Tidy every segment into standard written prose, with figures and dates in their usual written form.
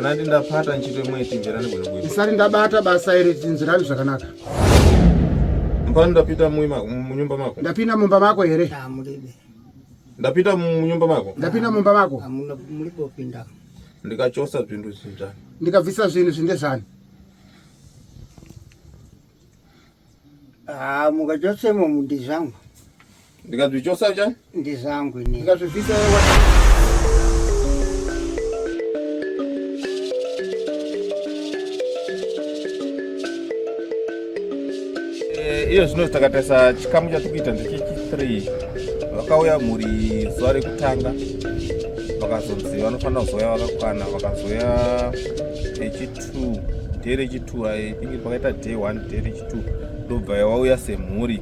kana ndapata nchito imwe tinzirani bwino bwino isari ndabata basa iri tinzirani zvakanaka. Mpano ndapita munyumba mako. Ndapinda mumba mako here. Ndapita munyumba mako. Ndapinda mumba mako. Amuna mulipopinda. Ndikachosa zvinhu zvinjani. Ndikabvisa zvinhu zvindezvani. Mukachosemo ndizangu. Ndikazvichosa njani? Ndizangu ini. Ndikazvivhisa iyo zvino takataisa chikamu chatikuita ndechechi3 vakauya mhuri zuva rekutanga vakazonzi vanofanira kuzouya vakakwana vakazouya rechi2 dhee rechi2 ingi pakaita day 1 dhee rechi2 ndobva vauya semhuri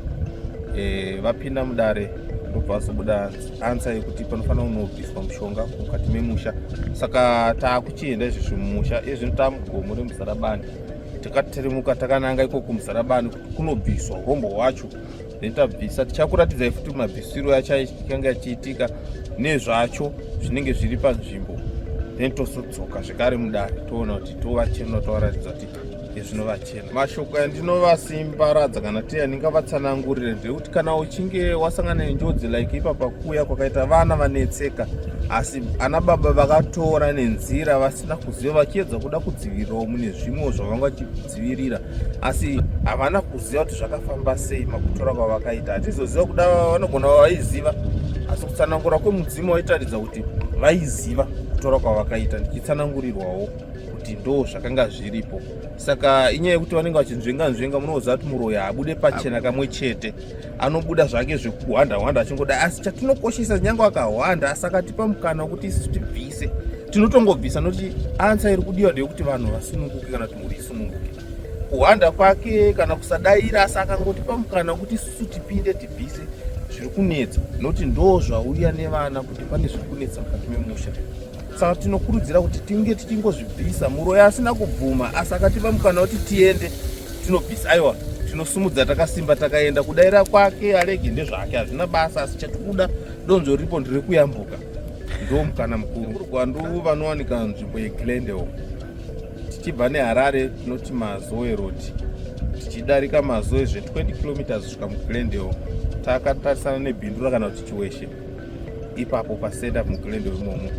vapinda mudare ndobva vazobuda ansa yekuti panofanira kunobviswa mushonga mukati memusha saka taakuchienda izvezvo mumusha izvino taamugomo remuzarabani takateremuka takananga iko kumuzarabani kuti kunobviswa urombo hwacho netabvisa tichakuratidza futi mabvisiro yakanga yachiitika nezvacho zvinenge zviri panzvimbo then tosodzoka zvekare mudare toona kuti tovachena tovaratidza kuti izvinovachena. Mashoko andinovasimbaradza kana tiya ndingavatsanangurire ndekuti kana uchinge wasangana nenjodzi like ipapa kuya kwakaita vana vanetseka asi ana baba vakatora nenzira vasina kuziva vachiedza kuda kudzivirirawo mune zvimwe zvavangachidzivirira asi havana kuziva kuti zvakafamba sei makutora kwavakaita. Hatizoziva kuda vanogona vaiziva asi kutsanangura kwemudzimu waitaridza kuti vaiziva kutora kwavakaita ndichitsanangurirwawo kuti ndo zvakanga zviripo. Saka inyaya yekuti vanenge vachinzvenga munoziva kuti muroyi haabude pachena kamwe chete anobuda zvake zvekuhwanda achingoda asi chatinokoshesa nyange akahwanda asi akatipa mukana wekuti isusu tibvise tinotongobvisa nokuti ansa iri kudiwa ndeyekuti vanhu vasununguke kana kuti mhuri isununguke. Kuhwanda kwake kana kusadaira asi akangotipa mukana wekuti isusu tipinde tibvise zviri kunetsa nokuti ndo zvauya nevana kuti pane zviri kunetsa mukati memusha. Saka tinokurudzira kuti tinge tichingozvibvisa muroyi asina kubvuma asi akatipa mukana wekuti tiende tinobvisa. Aiwa tinosumudza takasimba takaenda kudaira kwake arege ndezvake hazvina basa asi chatikuda donzvo ripo ndiri kuyambuka ndo mukana mukuru kwandu vanowanika nzvimbo yeGlendale tichibva neHarare tinoti mazoe road tichidarika mazoe zve20 km kusvika muGlendale takatarisana nebhindu rakana kuti Chiweshe ipapo pasenda muGlendale imomo.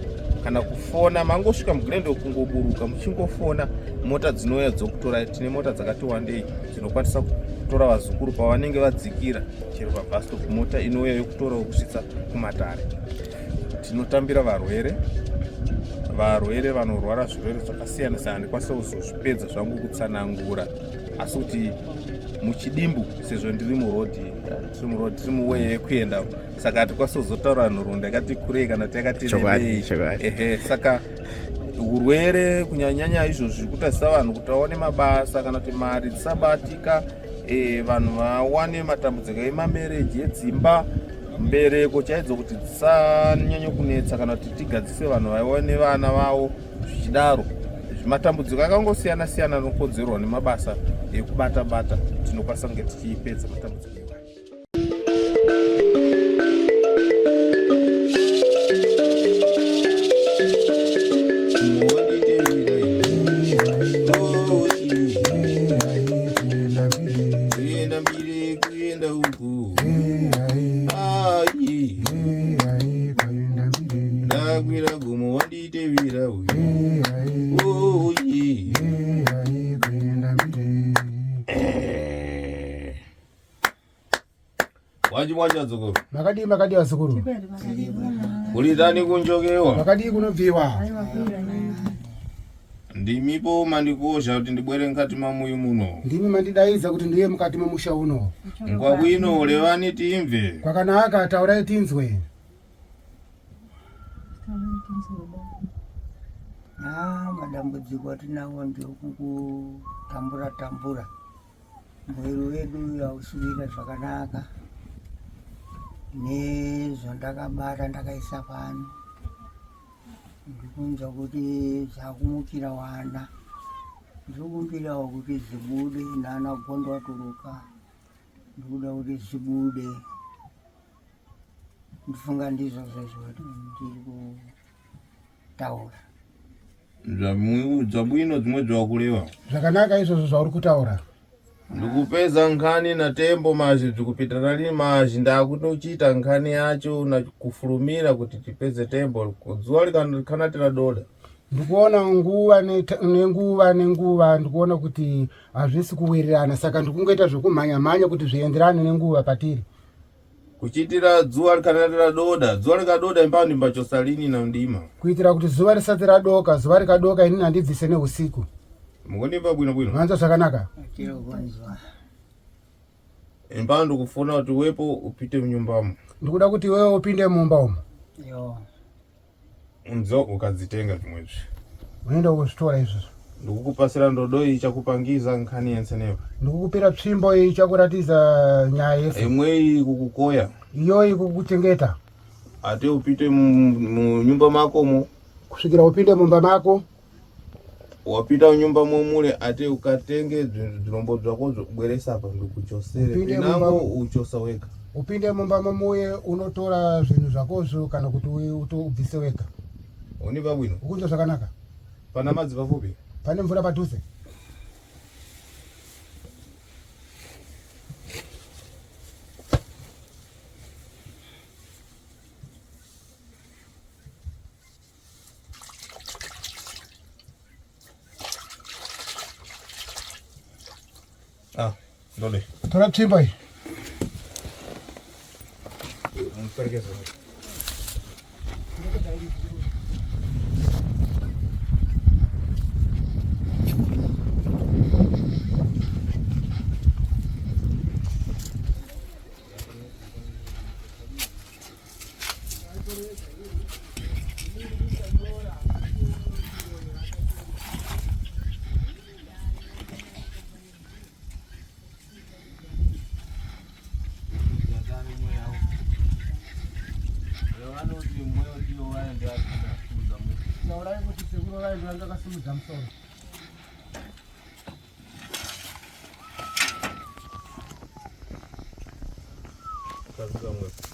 Kana kufona mangosvika muGlendale kungoburuka muchingofona mota dzinouya dzokutora. Tine mota dzakati wandei dzinokwanisa kutora vazukuru pavanenge vadzikira chero pabus stop mota inouya yokutora kusvitsa kumatare. Tinotambira varwere vanorwara zvirwere zvakasiyana siyana ndikwanisa kuzozvipedza zvangu kutsanangura asi kuti muchidimbu sezvo ndiri tiri muweye yekuenda saka hatikwanisa kuzotaura nhoroondo yakati kurei kana takati rebei. Saka urwere kunyanyanya izvozvi kutadzisa vanhu kuti vaone mabasa kana kuti mari dzisabatika vanhu vawane matambudziko emamereji edzimba mbereko chaidzo kuti dzisanyanya kunetsa kana kuti tigadzise vanhu vaone vana vavo zvichidaro. Matambudziko akangosiyana siyana anokonzerwa nemabasa ekubata tinokwanisa kunge tichipedza matambudziko. Makadi wazukuru. Kulitani kunjokewa. Makadi kunobviwa. Ndimipo mandikosha kuti ndibwere mukati mamuyu muno. Ndimi mandidaidza kuti ndiye mukati memusha uno. Ngwabwino levani timve. Kwakanaka taurai tinzwe. Madambudziko atinawo ndekutambura mwiri wedu hausivira zvakanaka nezvandakabata ndakaisa pano ndikunzwa kuti zvakumukira wana ndikumbirawo kuti zibude nana gondo watuluka ndikuda kuti zibude ndifunga ndizvo zvazvo ndiri kutaura. Zabwino dzimwe dzakulewa. Zvakanaka izvozvo zvauri kutaura. Ndikupedza nkhani na tembo mazhi dzikupitana ni mazhi ndakutochita nkhani yacho na kufurumira kuti tipedze tembo zuwa likanatira doda. Ndikuona nguva nenguva ndikuona kuti hazvisi kuwirirana, saka ndikungoita zvekumhanya kuti zvienderane nenguva patiri. Kuchitira zuwa likanatira doda, zuwa likadoda impano ndimbachosa lini na ndima. Kuitira kuti zuva risati radoka, zuva rikadoka inini handibvise neusiku. Mukonimba bwino. Mwanza zvakanaka. Impano ndikufuna kuti wepo upite mnyumbamo. Ndikuda kuti wewe upinde mumba umo. Yo. Unzo ukadzitenga zvimwezvi. Unoenda kuzvitora izvozvo. Ndikukupasira ndodo ichakupangiza nkhani yensenepa. Ndikukupira tsvimbo ichakuratidza nyaya yese. Imwe kukukoya. Iyoyi kukuchengeta. Ate upite munyumba makomo. Kusvikira upinde mumba mako. Wapita munyumba momule ate ukatenge zvirombo zvako zvobweresa apa ndikuchosere. Pinango uchosa wega. Upinde mumba momuye unotora zvinhu zvakozvo kana kuti ubvise wega. Unipa bwino. Ukunzwa zvakanaka. Pana madzi pafupi. Pane mvura padhuze. Ndole. Tora tsvimbo iyi. Mperekeza.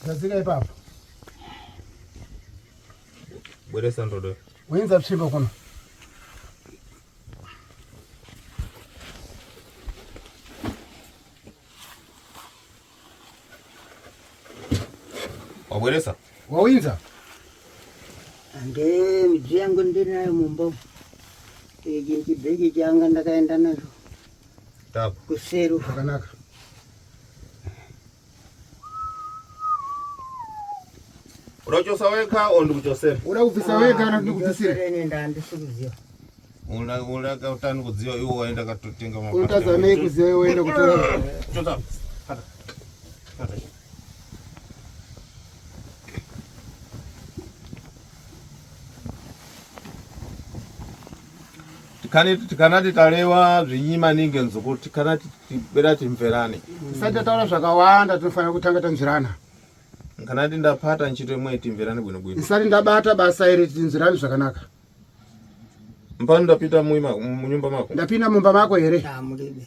Zazika ipapo. Bweresa ndodo. Wenza tsvimbo kuno. Wabweresa? Wawinza? Ande midzi yangu ndinayo mumba. Ichi chibheki changa ndakaenda nacho. Tapo. Kuseru. Zvakanaka. Unachosa weka o ndikuchosera. Uda kubvisa wega kana ndikubvisire? Nenda handisikuziva. Unaka utani kudziwa iwo waenda katotenga mapati. Untazamei kuziva iwe uende kutora. Chota. Kata. Tikanati talewa zvinyima ninge nzuku tikanati tibera timverane. Tisati taura zvakawanda tinofanira kutanga tanzvirana. Kanati ndapata nchito imwe timverane bwino. Tisati ndabata basa iri tinzvirane zvakanaka. Mpano ndapita munyumba mako. Ndapinda mumba mako here? Mulibe.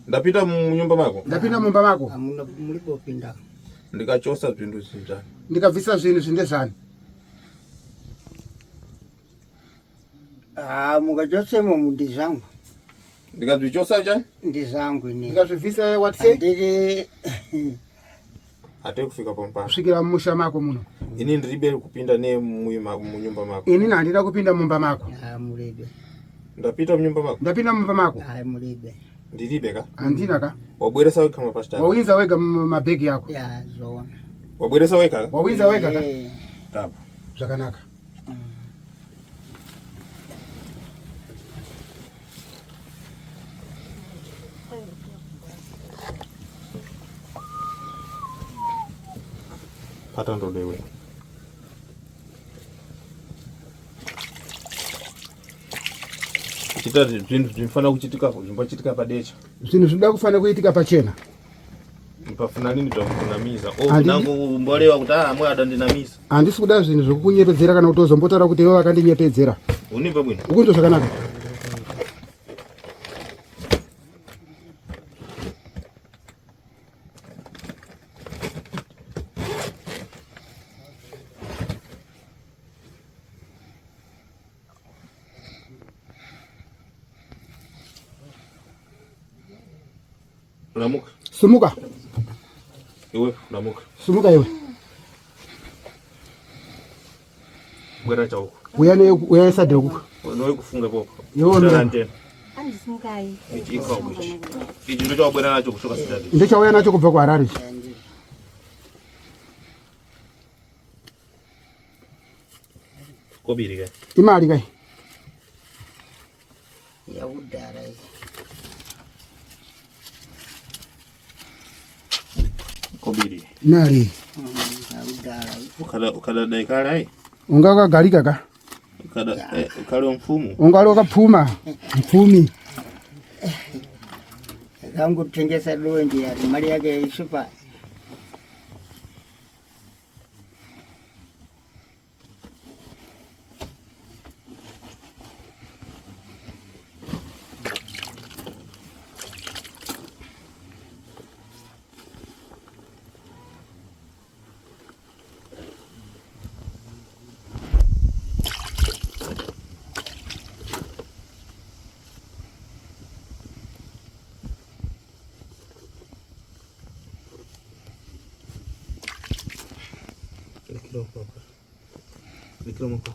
Ndapita munyumba mako. Ndapinda mumba mako. Amuna mulibe pinda. Ndikachosa zvinhu zvinjani. Ndikabvisa zvinhu zvindezvani. Mukachosemo ndizangu. Ndikazvichosa njani? Ndizangu ini. Ndikazvivhisa watse? Ndiri ate kufika pampano. Kusvikira mumusha mako muno. Ini ndiribe kupinda ne munyumba mako. Ini handina kupinda mumba mako. mulibe. Ndapita munyumba mako. Ndapinda mumba mako. Mulibe. Ndiribe ka? Handina ka. Wabweresa weka mapasta. Wawinza wega mabhegi yako. Ya zona. Wabweresa weka? Wawinza wega ka. Tapo. Zvakanaka. Pata ndolewe. Chita zvinhu zvinofana kuchitika zvimbachitika padecha. Zvinhu zvinoda kufanira kuitika pachena. Ndipafuna nini ndakunamiza. Nangu mbolewa kuti amwe adandinamisa. Handisi kuda zvinhu zvokunyepedzera kana kutozombotaura kuti iwe wakandinyepedzera. Unimba bwino. Ukunzwa zvakanaka. Unamuka. Sumuka. Iwe unamuka. Sumuka iwe. Bwera cha huko. Uyane sade huko. Wewe kufunga popo. Yona. Andi sumukai. Ichi iko kuchi. Ichi ndio bwera nacho kushoka sidadi. Ndio cha uyana nacho kubva kwa Harare. Kobiri kai. Imali kai. Ya udara. Kobiri. Nari. Udara. Ukada daikara ai. Unga gali kaka. Ukada mfumu. Unga kapfuma. Mfumi. Kangu tengesa dondi ya mali yake super. Likilo moko.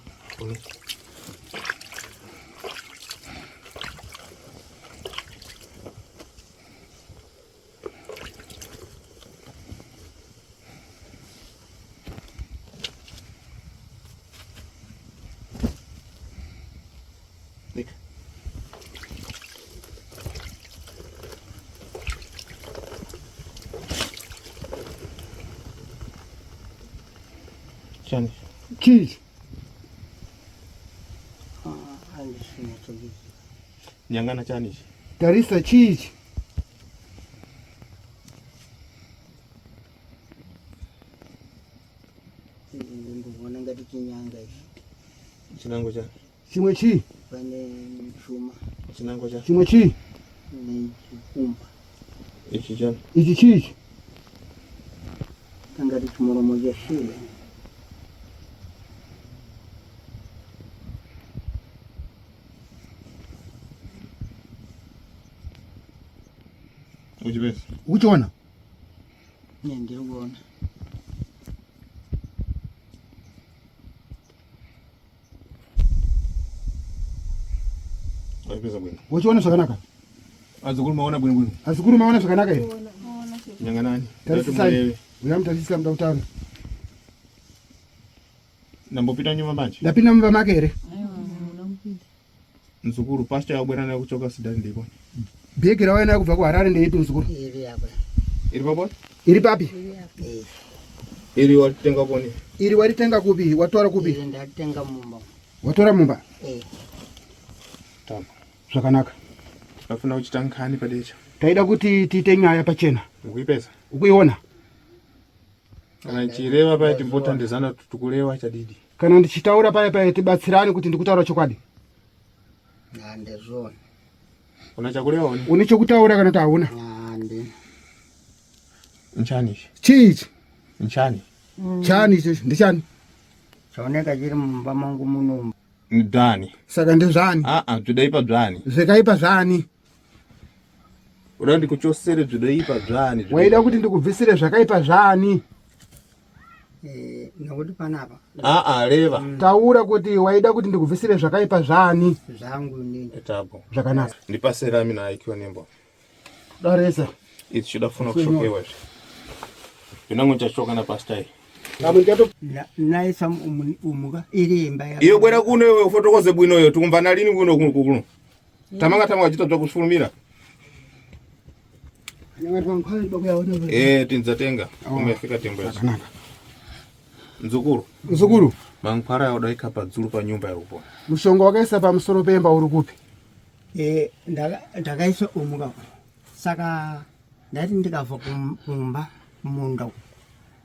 Chani. Cheese. Andi sina chogi. Nyangana chani. Tarisa cheese. Ndibona ngati chinyanga ichi. Chinango cha. Chimwe chi. Pane chuma. Chinango cha. Chimwe chi. Ni chikumba. Ichi chani. Ichi cheese. Ngati chimoromo cha shile. Uchibesi. Uchiona? Ndiri kuona. Wapeza bwino. Uchiona zvakanaka? Azukuru maona bwino bwino. Azukuru maona zvakanaka here? Nyanganani. Tarisisai. Uyamutarisisa muda utano. Nambopita nyuma manje. Ndapinda mumba make here. Nzukuru pastor yabwera nayo kuchoka sidani ndipo. Bhegi rawaenda kubva kuHarare ndeiti muzukuru. Iri apa. Iri papo? Iri papi? Iri watenga poni. Iri waritenga kupi? Watora kupi? Iri ndatenga mumba. Watora mumba? Tama. Zvakanaka. Afuna kuchita nkhani padecha. Taida kuti tiite nyaya pachena. Ukuipesa? Ukuiona? Kana chireva paya timbotandizana tukulewa chadidi. Kana ndichitaura paya tibatsirane kuti ndikutaura chokwadi. Ndezvona. Una chakulewa oni? Une chokutaura kana tauna? Ndi. Nchani. Chichi. Nchani. Chani icho ndichani? Chaoneka chiri mumba mangu muno. Ndani. Saka ndezvani? Zvidaipa dzvani. Zvekaipa zvani? Uda ndikuchosere zvidaipa dzvani. Waida kuti ndikubvisire zvakaipa zvani? Nokuti panapa. Reva. Taura kuti waida kuti ndikubvisire zvakaipa zvani? Zvangu ni. Etapo. Zvakanaka. Ndipasera mina aikiwa nembo. Daresa. Ichi chidafuna kushokewa. Ndinango chachoka na pastor. Nabo ndato Naisa umuka iri imba ya. Iyo bwera kuno wewe ufotokoze bwino yo tukumvana lini kuno kuno. Tamanga chita zva kufulumira. Tinzatenga. Umefika tembo yacho. Nzukuru. Mankwara yodaika padzulu pa nyumba yarupo. Mushonga wakaisa pamusoro pemba uri kupi? Ndakaisa umuka. Saka ndati ndikabva kumba munda.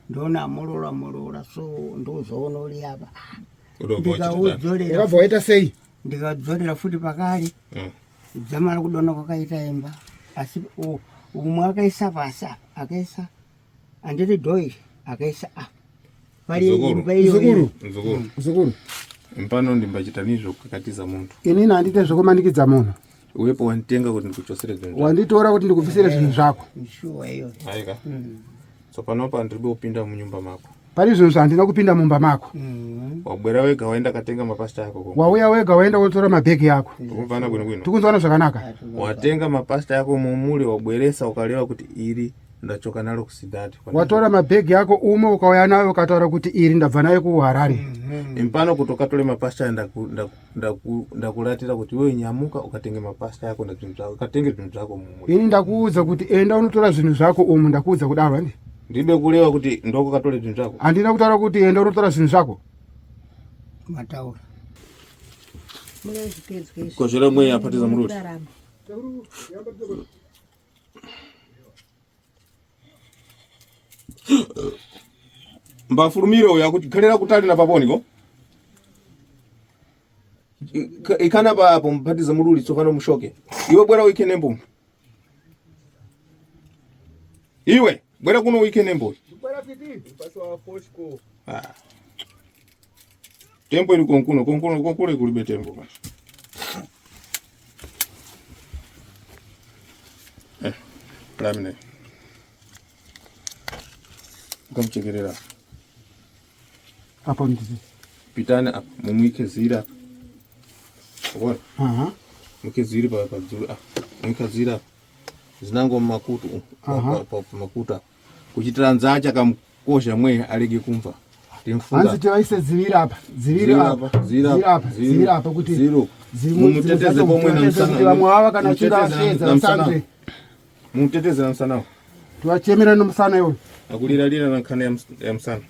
Ndona morora so ndozoona uri apa. Ndikabva waita sei? Ndikadzorera futi pakali. Dzamara kudona kwakaita imba. Asi umwe akaisa pasa, akaisa andiri doi, akaisa apa. Nzukuru. Mpano ndimbachita nizvo kukatiza muntu. Inini handite zvokumanikidza munhu. Uwepo wanitenga kuti ndikuchosere zvinhu. Wanditora kuti ndikubvisire zvinhu zvako. Shuwa iyo. Aika. So panopa ndiribe kupinda munyumba mako. Pari zvinhu zvandina kupinda mumba mako. Wabwera wega waenda katenga mapasta yako ko. Wauya wega waenda kotora mabhegi yako. Tukumvana bwino. Tikunzwana zvakanaka. Watenga mapasta yako mumule wabweresa ukalewa kuti iri ndachoka nalo kusidhati. Watora mabhegi yako umwe ukauya nayo ukataura kuti iri ndabva nayo kuHarare. Impano kutokatole mapasta ndakulatira kuti wewe nyamuka ukatenge mapasta yako nezvinhu zvako ukatenge zvinhu zvako mumwe. Ini ndakuudza kuti enda unotora zvinhu zvako umu ndakuudza kudaro andi. Ndibe kulewa kuti ndoko katole zvinhu zvako. Andina kutaura kuti enda unotora zvinhu zvako. Mataura. Kozhera mwe yapatiza muruti. Mbafurumiro yakuti khalera kutali na paponi ko. Ikana pa apo mpatiza muruli tsopano mushoke. Iwe bwera weekend mbo. Iwe bwera kuno weekend mbo. Bwera piti paso wa Foshko. Tempo ili konkuno kulibe tempo basi. Lamine. Kamchekerera. Hapo ndizi. Pitane apo mumwike zira. Ubona? Aha. Mwike zira pa dzulu. Mwike zira. Zinango makutu. Pa makuta. Kuchitira nzacha kamkosha mwe alege kumva. Hanzi tiwaise zivira apa. Zivira apa kuti zero. Muteteze pomwe na msana. Vamwe ava kana chinga ashedza msana. Muteteze na msana. Tuwachemera no msana iwo. Akulira na nkhani ya msana.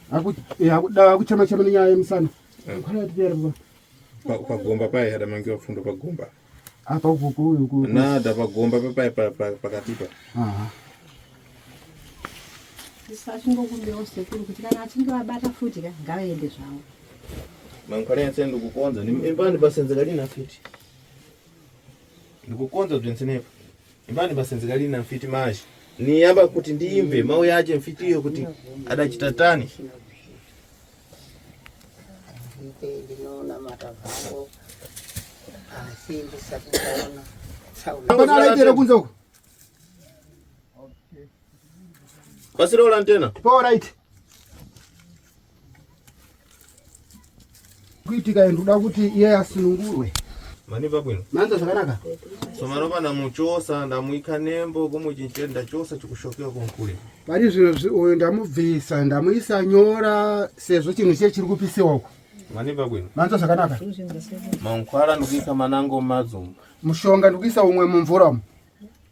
Akuchema chema nyaya ya msana. Kana tiyari baba. Pagomba paye hada mangiwa fundo pagomba. Apa uku. Nada pagomba paye pakatipa. Aha. Ndisachingokumbeose kuti kana achinge wabata futi ngavaende zvawo. Mankhwala yanse ndikukonza imbani basenzeka lina fiti. Ndikukonza bzensenepo. Imbani basenzeka lina fiti maji. Niyamba kuti ndimve mau yaje mfiti iyo kuti adachita tani. Ndinoona matavhango. Asimbi sakutaona. Apana alaitera kunze uko. Basi rola antena. All right. Kuitika ndoda kuti iye asunungurwe. Maniva bwino. Manza zvakanaka. So maropa namuchosa ndamuika nembo kumuchinchenda chosa chikushokera konkule. Pari zvino ndamubvisa ndamuisa nyora sezvo chinhu chiri kupisiwa uko. Maniva bwino. Manza zvakanaka. Mankhwala ndikuisa manango madzo. Mushonga ndikuisa umwe mumvura umu.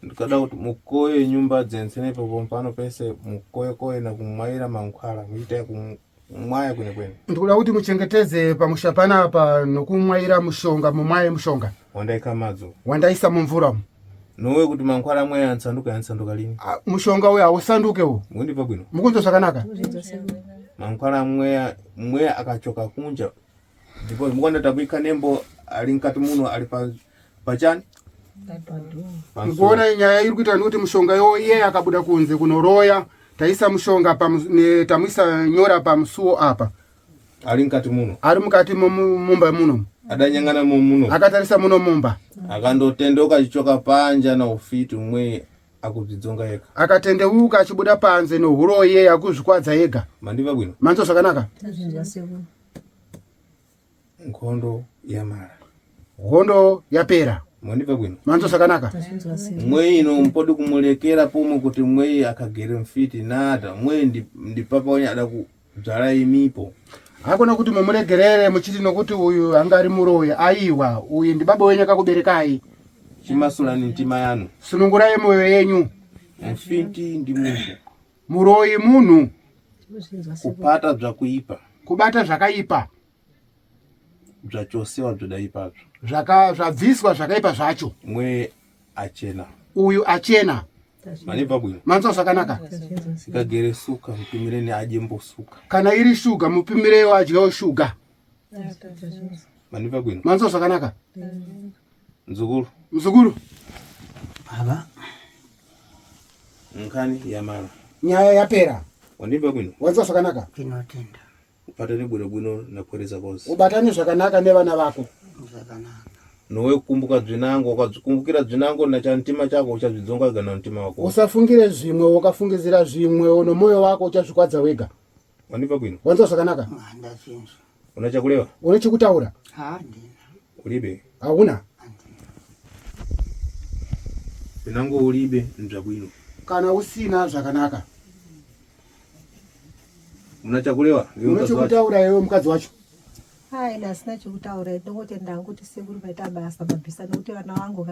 Ndikada kuti mukoye nyumba dzensenepo pompano pese mukoye na kumwaira mankhwala muite kumwaya kwene. Ndikuda kuti muchengeteze pamusha panapa nokumwaira mushonga mumwaye mushonga. Wandaika madzo. Wandaisa mumvura umu. Nowe kuti mankhwala mwe yansanduka lini? Mushonga uyu hausanduke uwu. Mundipa bwino. Mukunzo zvakanaka. Mankhwala mwe akachoka kunja. Ndipo mukonda takuika nembo ali nkati muno ali pachani. Ngona nyaya iri kuita kuti mushonga yo iye akabuda kunze kunoroya taisa mushonga tamuisa nyora pamusuo apa. Ali nkati muno. Ari mukati mumba muno. Adanyangana muno. Akatarisa muno mumba. Akandotendoka chichoka panja na ufiti umwe akudzidzonga yega. Akatendeuka achibuda panze nohuro iye akuzvikwadza yega. Mandiva bwino. Manzo zvakanaka. Nkhondo yamara. Hondo yapera. Mandiva bwino. Manzo zvakanaka. Mwe ino mpodi kumulekera pomwe kuti mwe akagere mfiti nada mwe ndipapa onye ada kudzala imipo. Hakuna kuti mumuregerere muchiti nokuti uyu angari muroya aiwa uyu ndi baba wenyu akakuberekai. Chimasulani ntima yanu. Sunungurai moyo yenyu. Mfiti ndi munhu. Muroyi munhu. Kupata zvakuipa. Kubata zvakaipa. Zvachosewa zvodaipacho. Zvabviswa zvakaipa zvacho. Mwe achena. Uyu achena. Maniva bwino. Manzo zvakanaka. Sikagere suka mupimireni ajembo suka. Kana iri shuga mupimirewo adyawo shuga. Maniva bwino. Manzo zvakanaka. Mzukuru. Baba. Nkhani yamara. Nyaya yapera. Wandiva bwino. Wanzo zvakanaka. Tinotenda. Upatane bwino na kueleza kozi. Ubatane zvakanaka nevana vako. Zvakanaka. nowe kukumbuka dzinango, ukadzikumbukira dzinango na chantima chako uchazvidzonga wega na mtima wako. Usafungire zvimwe ukafungizira zvimwe nomoyo wako uchazvikwadza wega. Wandipa bwino? Wanza zvakanaka? Ndachinzwa. Una chakulewa? Une chekutaura? Ndina. Ulibe? Hauna? Pinango ulibe nzvabwino. Kana usina zvakanaka. Una chakulewa? Une chekutaura iwe mukadzi wacho? Hai, ndasina chekutaura, ndinongoti ndanguti sekuru paita basa mabvisa nokuti vana vangu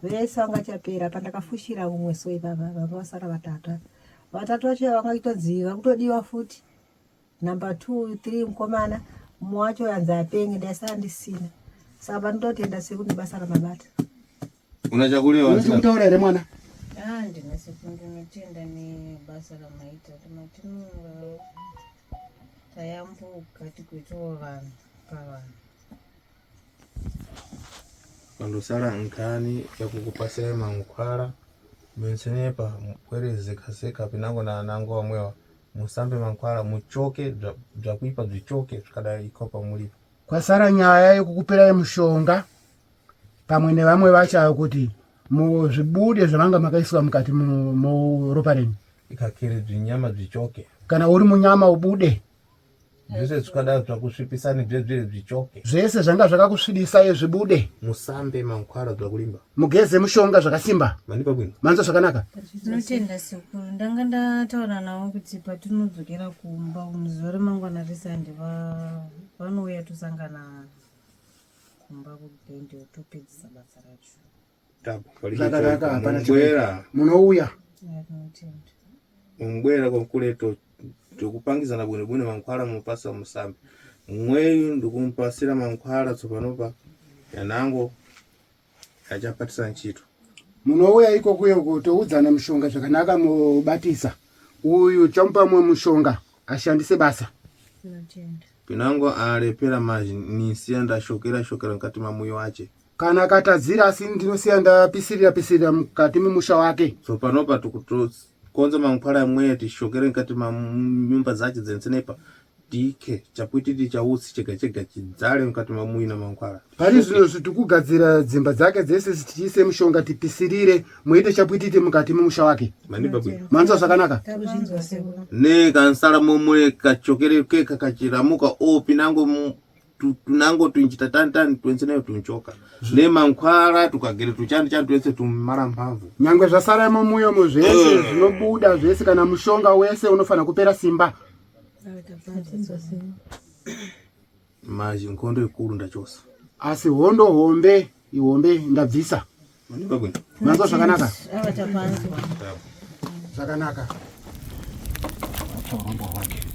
vese vangachapera pandakafushira umwe so ipapa vanga vasara vatatu vacho vangaitodziva kutodiwa futi. Number 2, 3 mukomana, mumwe wacho yanzi apenge ndaisara ndisina. Saka pandotenda sekuru nebasa ramabata. Una chakulewa? Une chekutaura ere mwana? Ndina sekuru ndinotenda nebasa ramaita matino tayambuka tikuitiwo vanhu pavanhu. Pandosara nkani yakukupasira mankhwala mensenepa mukwerezeka pinango na anango amwewa musambe mankhwala muchoke bvakuipa zvichoke zvikadai ikopa mulipo. Kwasara nyaya yekukupira mushonga pamwe nevamwe vacho kuti muzvibude zvavanga makaiswa mukati muropa renyu. Ikakere zvinyama zvichoke. Kana uri munyama ubude. Zvese zvikadai zvakusvipisa nezvezvire zvichoke. Zvese zvanga zvakakusvidisa zvibude. Musambe mankhwala zvakulimba. Mugeze mushonga zvakasimba. Manipa bwino? Manzo zvakanaka? Ndinotenda sekuru, ndanga ndataura navo kuti patinodzokera kumba muzuva remangwana risande vanouya tosangana kumba kubhendi topedzisa basa racho. Zvakanaka, hapana chibwera. Munouya. Ndinotenda. Mungwera kwakuleto tokupangizana bwino mankhwala mupasa musambe. Mweyu ndikumpasira mankhwala tsopanopa yanango yachapatisa ntchito. Munouya ikokuyo kutoudzana mushonga zvakanaka mubatisa. Uyu chamupa mwe mushonga ashandise basa. Ndinotenda. Pinango alepera nisiya ndashokera mukati mamuyo wache. Kana akatadzira asi ndinosiya ndapisirira mukati memusha wake. So panopa konza mankhwala amwe tishokere mukati manyumba dzache dzensenepa tike chapuititi chautsi chega chidzale mukati mamuyi na mankhwala. Pari zvino zvitikugadzira dzimba dzake dzese tichiise mushonga tipisirire muite chapuititi mukati memusha wake. Manipa bwino? Manzo zvakanaka? Takuzvinzwa sekuru. Ne kansala momwe kachokere keka kachiramuka pinango tunango tuinchita tani twenseneyo tunchoka. Ne mankhwala tukagere tuchandi twese tumara mphamvu. Nyangwe zvasara momuyo muzvese zvinobuda zvese kana mushonga wese unofana kupera simba. Maji nkondo ikuru ndachosa. Asi hondo ihombe ndabvisa. Manipa bwino? Manzo zvakanaka? Avachapanzwa. Zvakanaka. Acha urombo hwake.